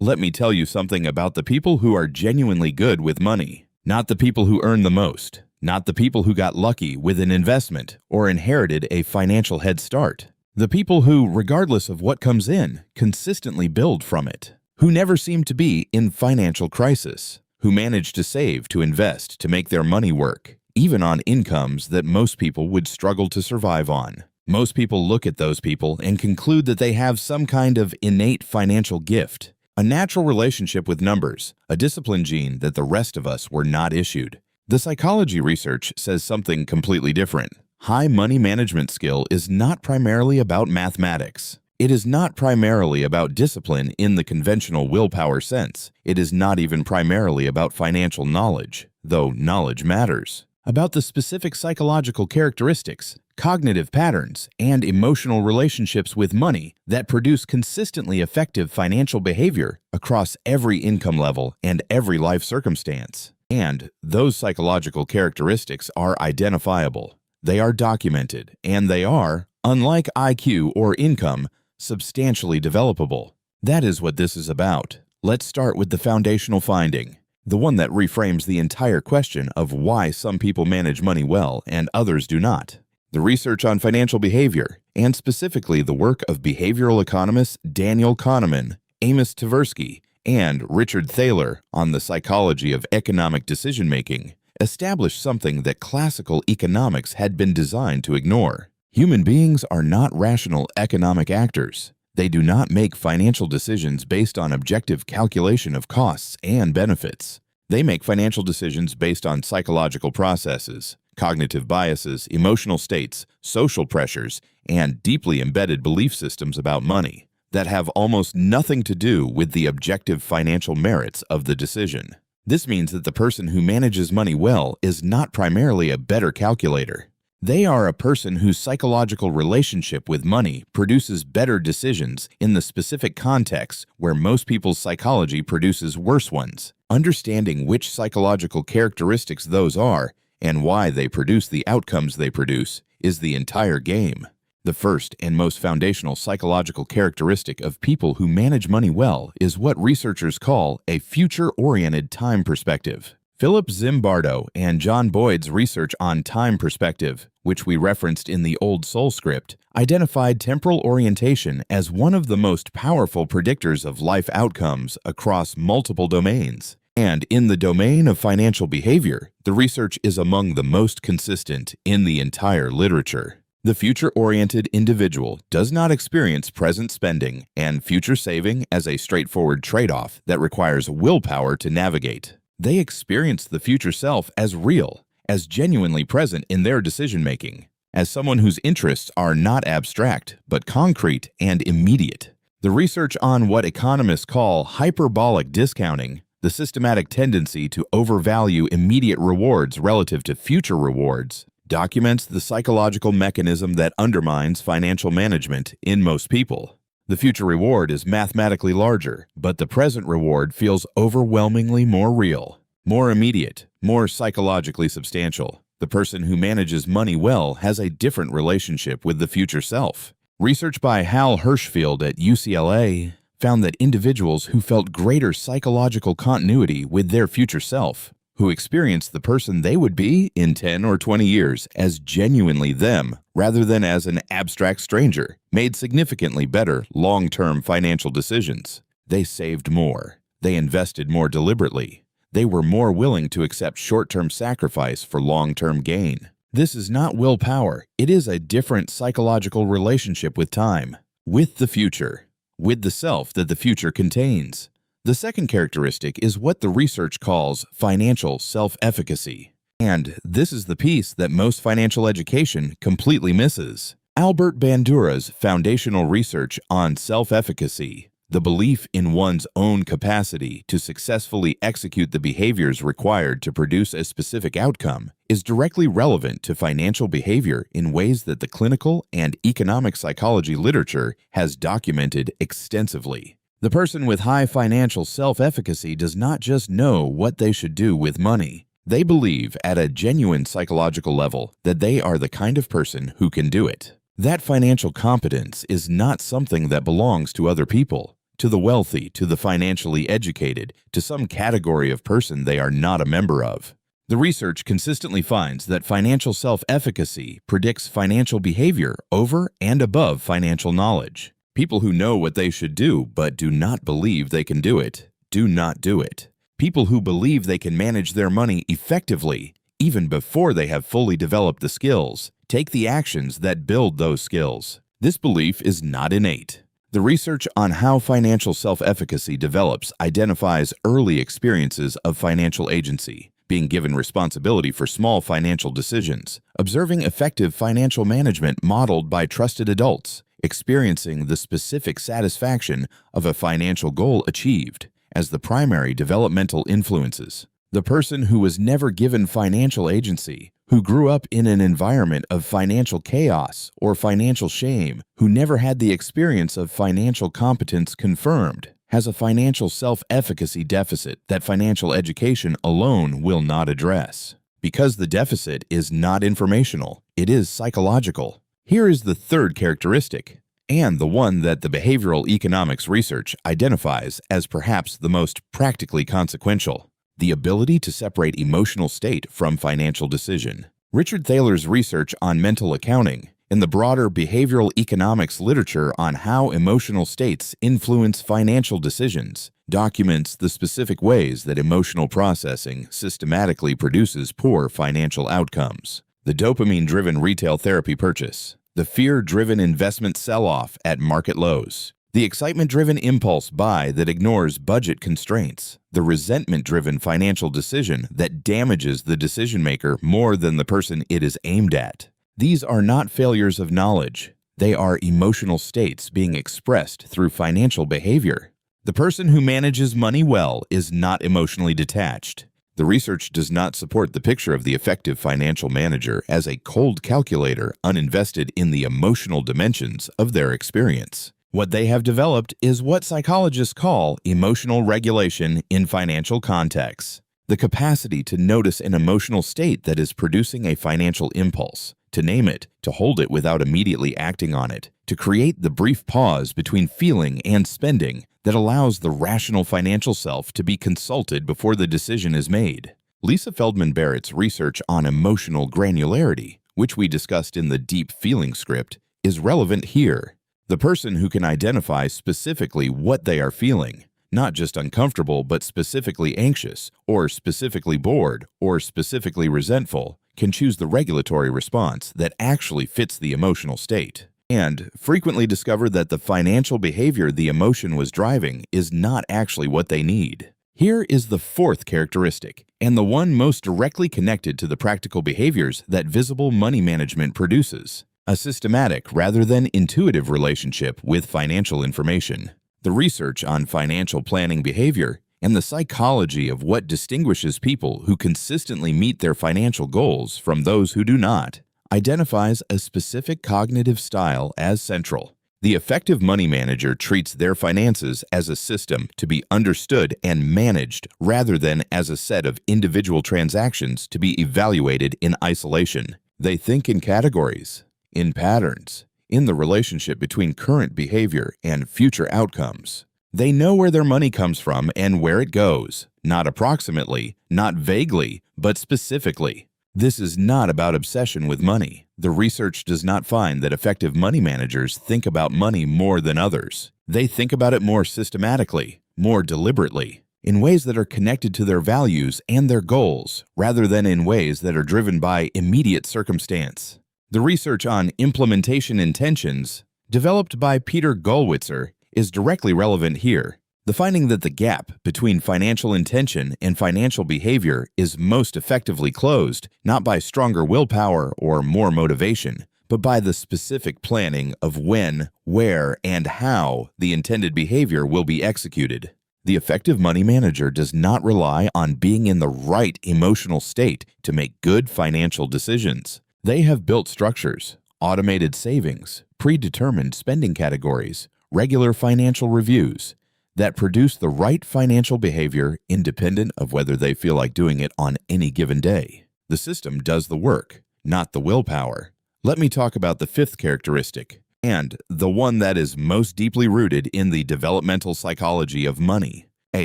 Let me tell you something about the people who are genuinely good with money. Not the people who earn the most. Not the people who got lucky with an investment or inherited a financial head start. The people who, regardless of what comes in, consistently build from it. Who never seem to be in financial crisis. Who manage to save, to invest, to make their money work, even on incomes that most people would struggle to survive on. Most people look at those people and conclude that they have some kind of innate financial gift, a natural relationship with numbers, a discipline gene that the rest of us were not issued. The psychology research says something completely different. High money management skill is not primarily about mathematics. It is not primarily about discipline in the conventional willpower sense. It is not even primarily about financial knowledge, though knowledge matters. About the specific psychological characteristics, cognitive patterns, and emotional relationships with money that produce consistently effective financial behavior across every income level and every life circumstance. And those psychological characteristics are identifiable. They are documented, and they are, unlike IQ or income, substantially developable. That is what this is about. Let's start with the foundational finding. The one that reframes the entire question of why some people manage money well and others do not. The research on financial behavior, and specifically the work of behavioral economists Daniel Kahneman, Amos Tversky, and Richard Thaler on the psychology of economic decision-making, established something that classical economics had been designed to ignore. Human beings are not rational economic actors. They do not make financial decisions based on objective calculation of costs and benefits. They make financial decisions based on psychological processes, cognitive biases, emotional states, social pressures, and deeply embedded belief systems about money that have almost nothing to do with the objective financial merits of the decision. This means that the person who manages money well is not primarily a better calculator. They are a person whose psychological relationship with money produces better decisions in the specific context where most people's psychology produces worse ones. Understanding which psychological characteristics those are and why they produce the outcomes they produce is the entire game. The first and most foundational psychological characteristic of people who manage money well is what researchers call a future-oriented time perspective. Philip Zimbardo and John Boyd's research on time perspective, which we referenced in the Old Soul script, identified temporal orientation as one of the most powerful predictors of life outcomes across multiple domains. And in the domain of financial behavior, the research is among the most consistent in the entire literature. The future-oriented individual does not experience present spending and future saving as a straightforward trade-off that requires willpower to navigate. They experience the future self as real, as genuinely present in their decision-making, as someone whose interests are not abstract, but concrete and immediate. The research on what economists call hyperbolic discounting, the systematic tendency to overvalue immediate rewards relative to future rewards, documents the psychological mechanism that undermines financial management in most people. The future reward is mathematically larger, but the present reward feels overwhelmingly more real, more immediate, more psychologically substantial. The person who manages money well has a different relationship with the future self. Research by Hal Hershfield at UCLA found that individuals who felt greater psychological continuity with their future self, who experienced the person they would be in 10 or 20 years as genuinely them rather than as an abstract stranger, made significantly better long-term financial decisions. They saved more. They invested more deliberately. They were more willing to accept short-term sacrifice for long-term gain. This is not willpower. It is a different psychological relationship with time, with the future, with the self that the future contains. The second characteristic is what the research calls financial self-efficacy. And this is the piece that most financial education completely misses. Albert Bandura's foundational research on self-efficacy, the belief in one's own capacity to successfully execute the behaviors required to produce a specific outcome, is directly relevant to financial behavior in ways that the clinical and economic psychology literature has documented extensively. The person with high financial self-efficacy does not just know what they should do with money. They believe at a genuine psychological level that they are the kind of person who can do it. That financial competence is not something that belongs to other people. to the wealthy, to the financially educated, to some category of person they are not a member of. The research consistently finds that financial self-efficacy predicts financial behavior over and above financial knowledge. People who know what they should do but do not believe they can do it, do not do it. People who believe they can manage their money effectively, even before they have fully developed the skills, take the actions that build those skills. This belief is not innate. The research on how financial self-efficacy develops identifies early experiences of financial agency, being given responsibility for small financial decisions, observing effective financial management modeled by trusted adults, experiencing the specific satisfaction of a financial goal achieved as the primary developmental influences. The person who was never given financial agency, who grew up in an environment of financial chaos or financial shame, who never had the experience of financial competence confirmed, has a financial self-efficacy deficit that financial education alone will not address. Because the deficit is not informational, it is psychological. Here is the third characteristic, and the one that the behavioral economics research identifies as perhaps the most practically consequential: the ability to separate emotional state from financial decision. Richard Thaler's research on mental accounting and the broader behavioral economics literature on how emotional states influence financial decisions documents the specific ways that emotional processing systematically produces poor financial outcomes. The dopamine-driven retail therapy purchase, the fear-driven investment sell-off at market lows, the excitement-driven impulse buy that ignores budget constraints, the resentment-driven financial decision that damages the decision-maker more than the person it is aimed at. These are not failures of knowledge. They are emotional states being expressed through financial behavior. The person who manages money well is not emotionally detached. The research does not support the picture of the effective financial manager as a cold calculator uninvested in the emotional dimensions of their experience. What they have developed is what psychologists call emotional regulation in financial contexts. The capacity to notice an emotional state that is producing a financial impulse, to name it, to hold it without immediately acting on it, to create the brief pause between feeling and spending that allows the rational financial self to be consulted before the decision is made. Lisa Feldman Barrett's research on emotional granularity, which we discussed in the deep feeling script, is relevant here. The person who can identify specifically what they are feeling, not just uncomfortable but specifically anxious, or specifically bored, or specifically resentful, can choose the regulatory response that actually fits the emotional state, and frequently discover that the financial behavior the emotion was driving is not actually what they need. Here is the fourth characteristic, and the one most directly connected to the practical behaviors that visible money management produces: a systematic rather than intuitive relationship with financial information. The research on financial planning behavior and the psychology of what distinguishes people who consistently meet their financial goals from those who do not identifies a specific cognitive style as central. The effective money manager treats their finances as a system to be understood and managed rather than as a set of individual transactions to be evaluated in isolation. They think in categories, in patterns, in the relationship between current behavior and future outcomes. They know where their money comes from and where it goes, not approximately, not vaguely, but specifically. This is not about obsession with money. The research does not find that effective money managers think about money more than others. They think about it more systematically, more deliberately, in ways that are connected to their values and their goals, rather than in ways that are driven by immediate circumstance. The research on implementation intentions, developed by Peter Gollwitzer, is directly relevant here. The finding that the gap between financial intention and financial behavior is most effectively closed not by stronger willpower or more motivation, but by the specific planning of when, where, and how the intended behavior will be executed. The effective money manager does not rely on being in the right emotional state to make good financial decisions. They have built structures, automated savings, predetermined spending categories, regular financial reviews that produce the right financial behavior independent of whether they feel like doing it on any given day. The system does the work, not the willpower. Let me talk about the fifth characteristic, and the one that is most deeply rooted in the developmental psychology of money, a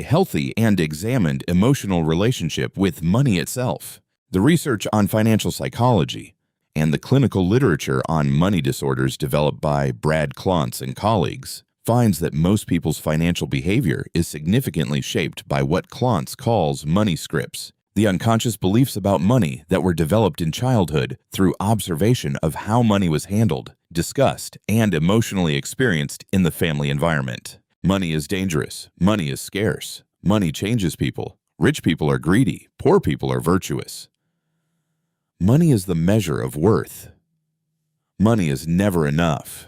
healthy and examined emotional relationship with money itself. The research on financial psychology and the clinical literature on money disorders developed by Brad Klontz and colleagues finds that most people's financial behavior is significantly shaped by what Klontz calls money scripts, the unconscious beliefs about money that were developed in childhood through observation of how money was handled, discussed, and emotionally experienced in the family environment. Money is dangerous. Money is scarce. Money changes people. Rich people are greedy. Poor people are virtuous. Money is the measure of worth. Money is never enough.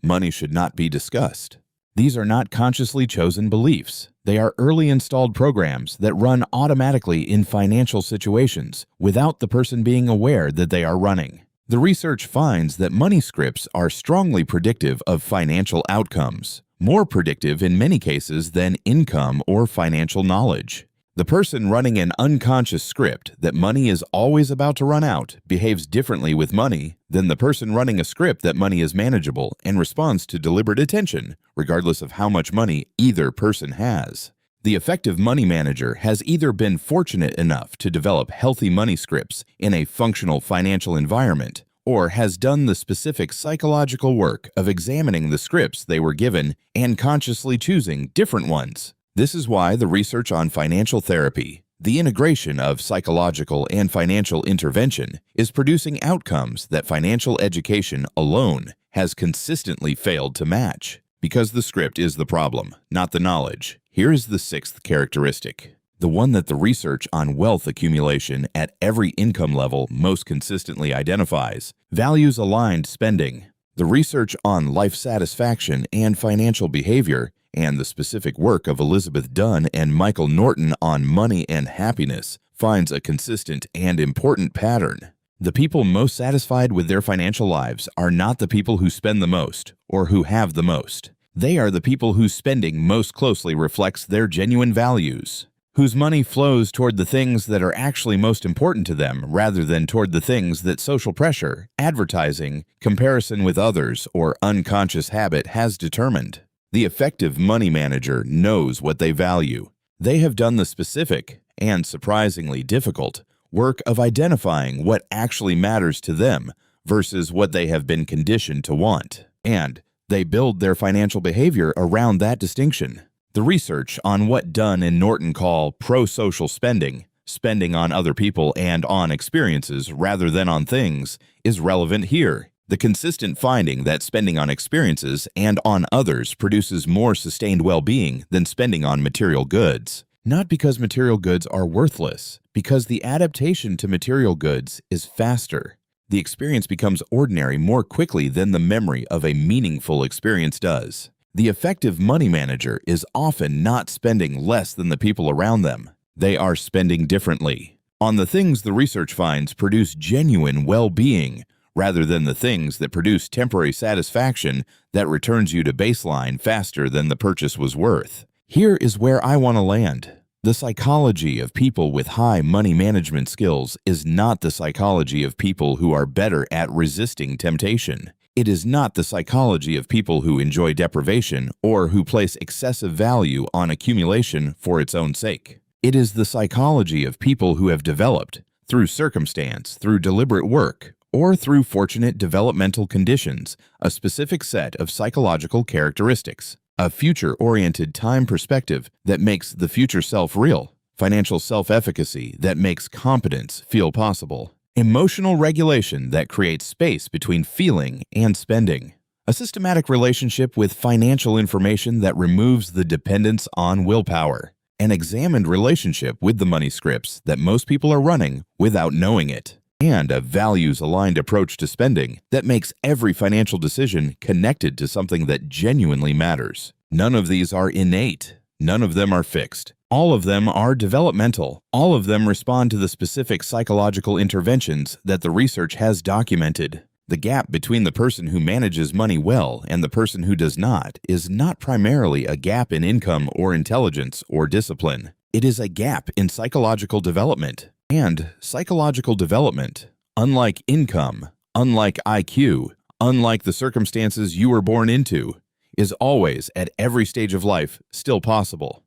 Money should not be discussed. These are not consciously chosen beliefs. They are early installed programs that run automatically in financial situations without the person being aware that they are running. The research finds that money scripts are strongly predictive of financial outcomes, more predictive in many cases than income or financial knowledge. The person running an unconscious script that money is always about to run out behaves differently with money than the person running a script that money is manageable and responds to deliberate attention, regardless of how much money either person has. The effective money manager has either been fortunate enough to develop healthy money scripts in a functional financial environment, or has done the specific psychological work of examining the scripts they were given and consciously choosing different ones. This is why the research on financial therapy, the integration of psychological and financial intervention, is producing outcomes that financial education alone has consistently failed to match. Because the script is the problem, not the knowledge. Here is the sixth characteristic, the one that the research on wealth accumulation at every income level most consistently identifies: values-aligned spending. The research on life satisfaction and financial behavior and the specific work of Elizabeth Dunn and Michael Norton on money and happiness finds a consistent and important pattern. The people most satisfied with their financial lives are not the people who spend the most or who have the most. They are the people whose spending most closely reflects their genuine values, whose money flows toward the things that are actually most important to them rather than toward the things that social pressure, advertising, comparison with others, or unconscious habit has determined. The effective money manager knows what they value. They have done the specific, and surprisingly difficult, work of identifying what actually matters to them versus what they have been conditioned to want, and they build their financial behavior around that distinction. The research on what Dunn and Norton call pro-social spending, spending on other people and on experiences rather than on things, is relevant here. The consistent finding that spending on experiences and on others produces more sustained well-being than spending on material goods. Not because material goods are worthless, because the adaptation to material goods is faster. The experience becomes ordinary more quickly than the memory of a meaningful experience does. The effective money manager is often not spending less than the people around them. They are spending differently on the things the research finds produce genuine well-being, rather than the things that produce temporary satisfaction that returns you to baseline faster than the purchase was worth. Here is where I want to land. The psychology of people with high money management skills is not the psychology of people who are better at resisting temptation. It is not the psychology of people who enjoy deprivation or who place excessive value on accumulation for its own sake. It is the psychology of people who have developed, through circumstance, through deliberate work, or through fortunate developmental conditions, a specific set of psychological characteristics, a future-oriented time perspective that makes the future self real, financial self-efficacy that makes competence feel possible, emotional regulation that creates space between feeling and spending, a systematic relationship with financial information that removes the dependence on willpower, an examined relationship with the money scripts that most people are running without knowing it, and a values-aligned approach to spending that makes every financial decision connected to something that genuinely matters. None of these are innate. None of them are fixed. All of them are developmental. All of them respond to the specific psychological interventions that the research has documented. The gap between the person who manages money well and the person who does not is not primarily a gap in income or intelligence or discipline. It is a gap in psychological development. And psychological development, unlike income, unlike IQ, unlike the circumstances you were born into, is always, at every stage of life, still possible.